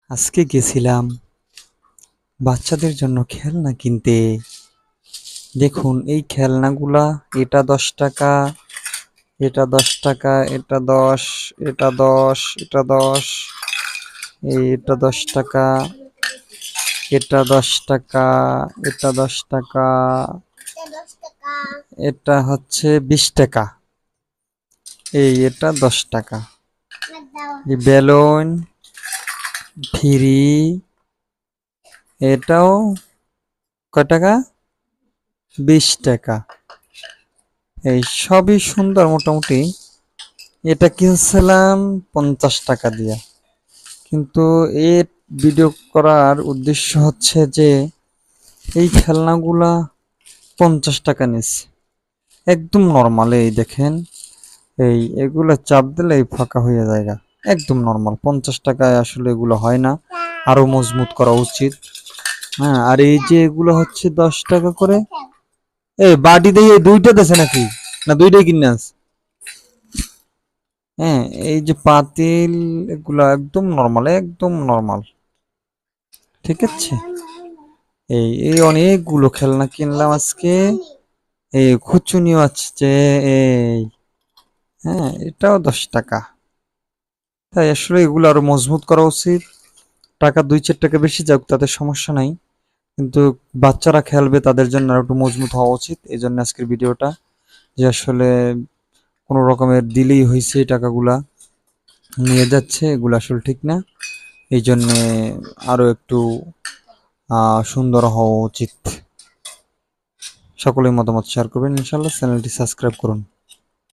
আজকে গেছিলাম বাচ্চাদের জন্য খেলনা কিনতে। দেখুন এই খেলনাগুলা, এটা 10 টাকা, এটা 10 টাকা, এটা 10, এটা 10, এটা 10, এটা 10 টাকা, এটা 10 টাকা, এটা 10 টাকা, এটা হচ্ছে 20 টাকা, এটা 10 টাকা। এই বেলুন ফ্রি, এটাও কয় টাকা? 20 টাকা। এই সবই সুন্দর মোটামুটি। এটা কিনছিলাম 50 টাকা দিয়া, কিন্তু এর ভিডিও করার উদ্দেশ্য হচ্ছে যে এই খেলনাগুলা 50 টাকা নিচ্ছে, একদম নর্মাল। এই দেখেন, এগুলা চাপ দিলে ফাঁকা হয়ে যায়, একদম নর্মাল। 50 টাকায় আসলে এগুলো হয় না, আরো মজবুত করা উচিত। হ্যাঁ, আর এই যে এগুলো হচ্ছে 10 টাকা করে। এই বাটি দিয়ে দুইটা দেছে নাকি? না দুইটাই কিনে আছে? হ্যাঁ, এই যে পাতিল, এগুলা একদম নরমাল, একদম নরমাল। ঠিক আছে। এই এই অনেকগুলো খেলনা কিনলাম আজকে। এই খুচুনিও আছে, এই, হ্যাঁ, এটাও 10 টাকা। তাই আসলে এগুলো আরো মজবুত করা উচিত। টাকা 2-4 টাকা বেশি যাক, তাদের সমস্যা নাই, কিন্তু বাচ্চারা খেলবে, তাদের জন্য আর একটু মজবুত হওয়া উচিত। এই জন্য আজকের ভিডিওটা, যে আসলে কোনো রকমের দিলেই হয়েছে, টাকাগুলা নিয়ে যাচ্ছে, এগুলো আসলে ঠিক না। এই জন্যে আরো একটু সুন্দর হওয়া উচিত। সকলের মতামত শেয়ার করবেন, ইনশাল্লাহ চ্যানেলটি সাবস্ক্রাইব করুন।